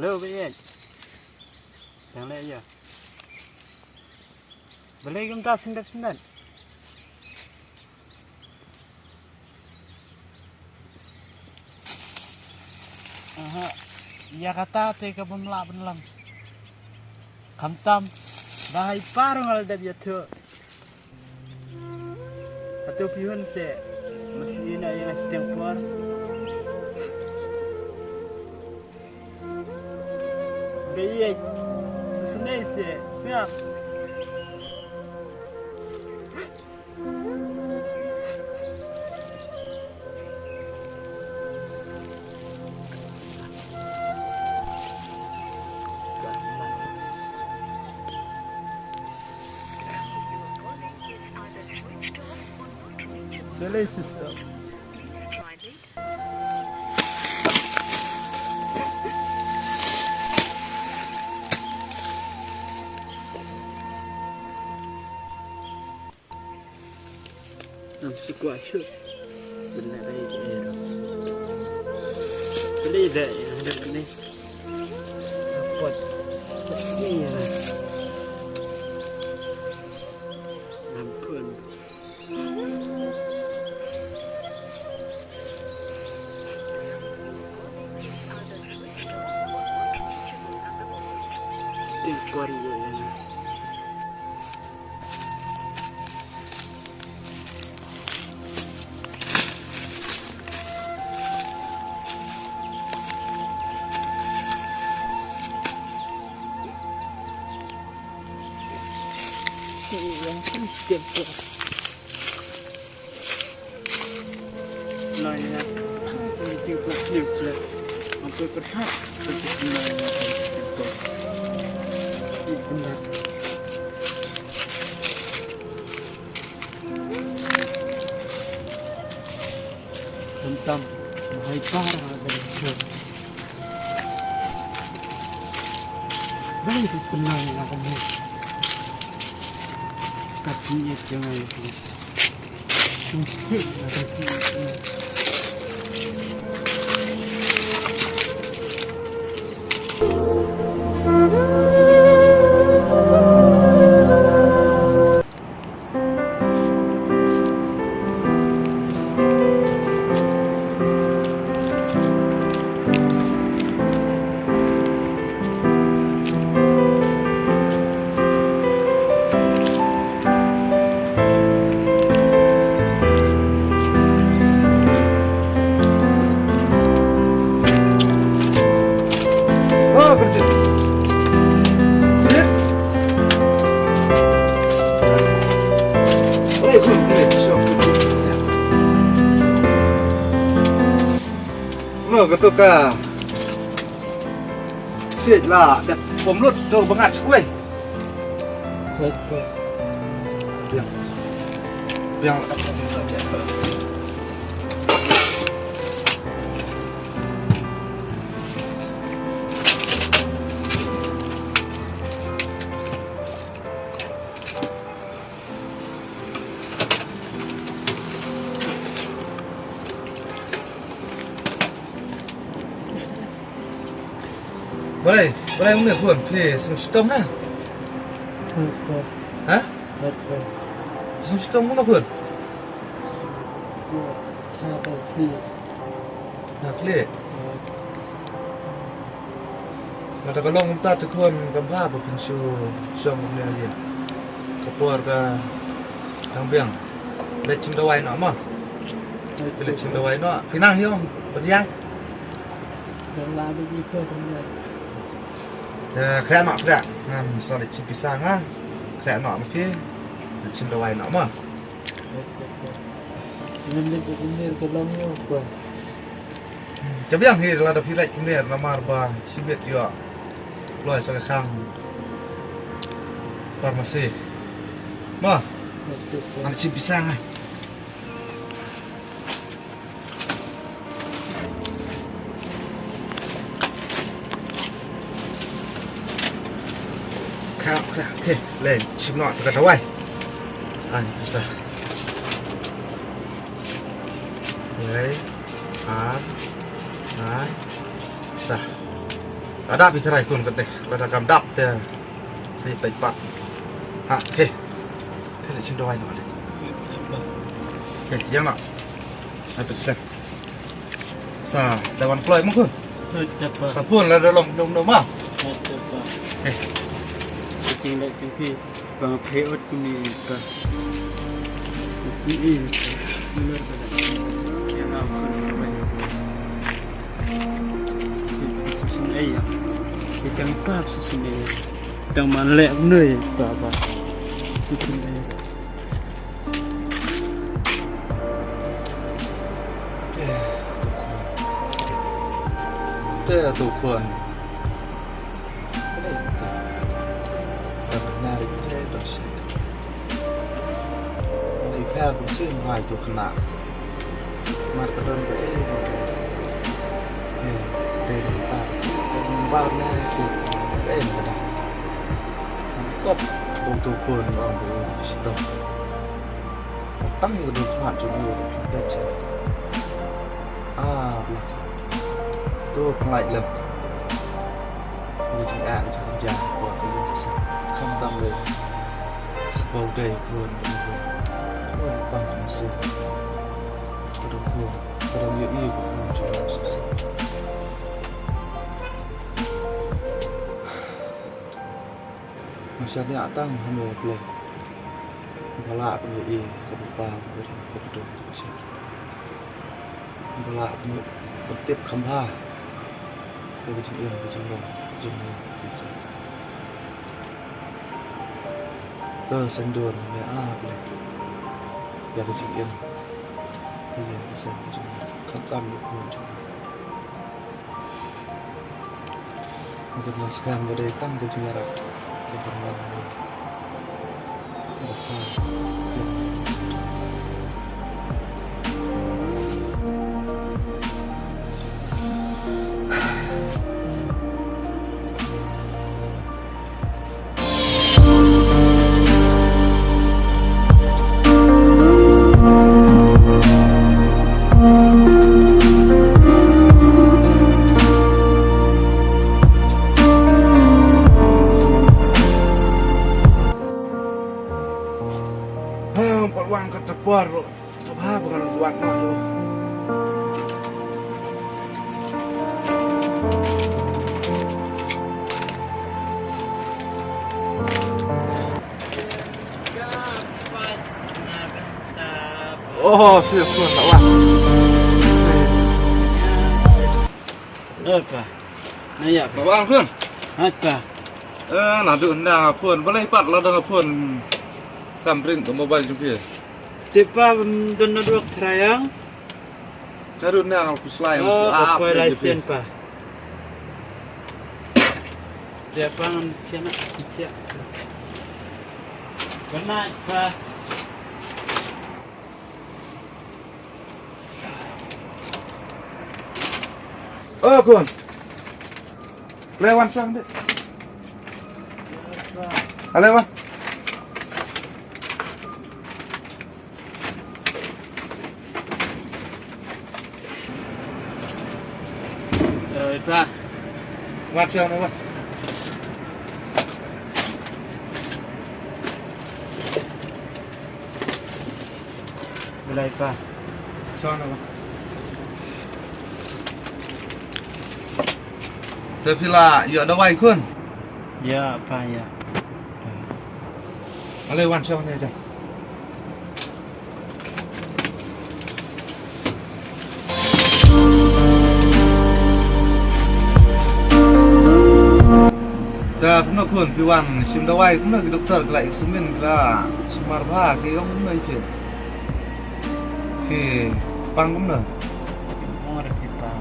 Halo Bian. Yang lain ya. Boleh kita sendat-sendat. Aha. Ia kata teka pemlak penelam. Kamtam. Bahai parang ada dia tu. Atau pihun se. Maksudnya yang sedang keluar. Baik. Susunai se. Siap. Delay system. Ang squash. Benar aja air. Beli dah yang ada ni. Pot. Ini ya. Ampun. Still warrior. Yang tempat. Nah ya, ini juga sniper. Apa berhak untuk menaikkan tempat? Ini benar. Tentang bahaya parah dari itu. Baik benar yang kamu. Kakinya jangan itu. Mungkin ada kakinya. Nó cái tôi cả xịt là đẹp bấm lút tôi bằng ngạt quay biang biang boleh uống được hưởng thì sung tôm nè hả sung tôm cũng nó hưởng hạt lệ mà ta có lông taทุกคนกำพร้าบ่เป็นชูช่วงเนี่ยเย็นกระปอดก็ทางเบี่ยงเล็ดชิมตะไว้เนาะมั้งเป็นเล็ดชิมตะไว้เนาะพี่นั่งเฮี้ยมบรรยายจะลาไปยี่เพื่อนคนเดียวkhẽ nọ khẽ làm sao để chim pisang á khẽ nọ một cái để chim đầu ai nọ mà cái biang thì là đập lại cũng đẹp là mà bà chim biệt chưa loài sang khang farmasi mà ăn chim pisang này oke, lên chim nọ từ đầu ai, anh bisa, đấy, bisa, Ada bicara ikun kan deh, ada kam dap deh, saya pepat. Oke, kita cinta wine deh. Oke, yang nak, habis dah. Sa, dawan keluar mungkin. Dapat. Sapun lah dalam dom mah. Dapat. Tinggal tinggi. Bang peot ini ka. Sini. Benar pada. Yang aku banyak. Sini ya. Kita pak sini. Dang malek bener baba. Sini. Tuh tuan. Menarik terus. Ini pihak musim itu kena. Markeran be. Tentar. Membarnya itu dah. Kop untuk pun orang beristirahat. Tang itu dekat juga baca. Tuh lại lầm như chị ạ cho dân già của cái dân không tâm về bầu đầy vườn luôn bằng phần sự có đồng hồ có đồng yêu yêu của mình cho làm sụp sụp masyarakat tăng hanya boleh balak penjadi sebuah betul betul balak petip khamha cái chữ yên cái chữ vòng chữ này tơ xanh đường mẹ này và cái chữ yên bây giờ cái xanh chữ không tam được luôn chữ một cái scan vào đây tăng cái chữ ra cái phần mặt này một hai Perwan kata puaro, apa bukan buat no. Oh, siap pun tak wah. Apa? Naya apa? Bawang pun. Apa? Nak duduk nak pun, boleh pat lah dengan pun. Kampring ke mobile juga. Tipa dona dua terayang. Karun yang aku selain Apa license pa? Siapa yang cina siap? Benar pa? Oh kun. Lewan sang deh. Lewan. Sa. Wat siang nih, Pak. Belai pa. Sana, Pak. Tapi lah, ya ada wai kun. Ya, apa ya? Lewan siang nih aja. Dah pernah kun piwan sim dawai pernah ke dokter kelai eksamen kela sumar bah ke orang pernah ke pang pernah Mor kita.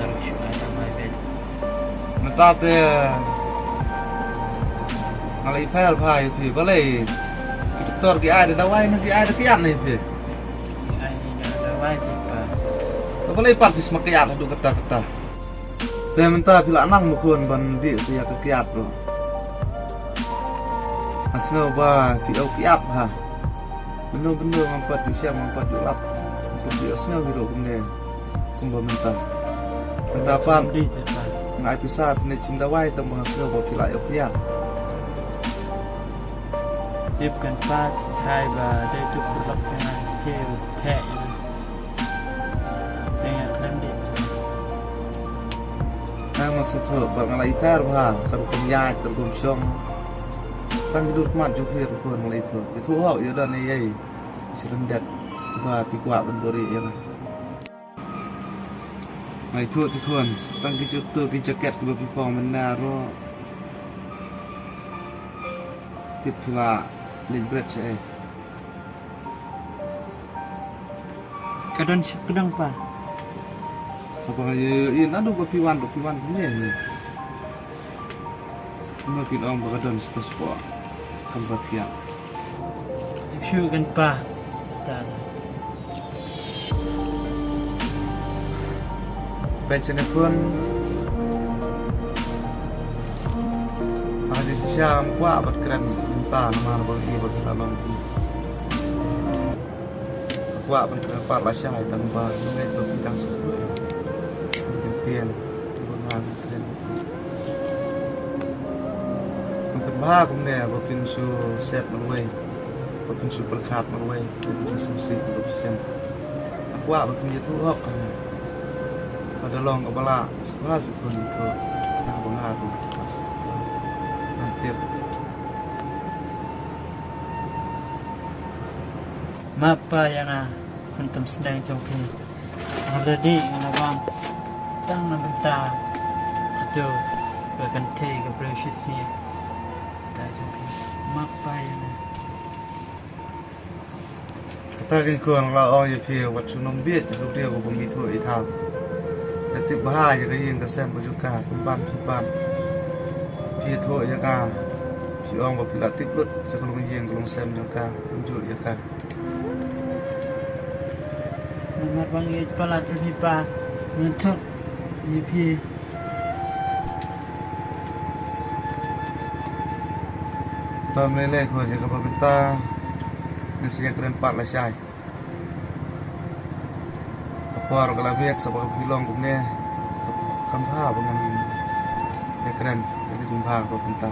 Taruh ada mai bed. nata te ngalai pel pai pi balai ke dokter ke ada dawai nak ke ada kian ni pi Ini ada wai kita. balai pat bis makiat adu kata-kata. Saya minta bila nang mukun bandi saya kekiat lo. Asnau ba kiau kiat ha. Benar-benar mampat bisa mampat lap. Untuk dia asnau hiro kumne kumba minta. Pendapat di depan ngai pisat ni cinta wai temu hasil bo pilai okia. tiếp cần phát hai và đây chụp lọc cái này theo thẻ đây là khăn đi Nang masuk tu bermalai per bah terkum yai terkum syong. Tang hidup mat juga rukun malai tu. Itu hak yo dan ye serendat bah pikwa bendori yang. Mai tu tu kon tang kijut tu kijaket ke pipong menaro. Tip pula libret saya. kadang pa Apa ye in adu piwan ni ni. Cuma pinong bagadon stas po. Kambatia. tiếp siêu cần pa ta Baca ni pun ada siapa buat berkeran entah nama bagi berkelan buat berkeran part lasyai tanpa mengenai bidang sebut kentian bukan keren mungkin bah kemudian bukan su set menway bukan su perkat menway bukan semsi bukan aku bukan itu hok ada long kepala sekolah sekun itu yang pengaruh nanti mapa yang kuntum sedang jongkin already ngalawam tang nabenta itu akan take precious-nya ta jongkin mapa yang kata kikuan la ong ye phi wat sunong biet lu dia ko mi thu i thao tip bah ye ga yin ka sem ko juka ban phi thu ye ka phi ong ba pila tip lut ja ko yin ko sem juka ju ye ka mengat bangit pala terhipa mentot EP tam le ko je ka ba benta ni sia keren pat la syai apa kalau biak sebab bilang kumne kampha dengan keren jadi jumpa ko benta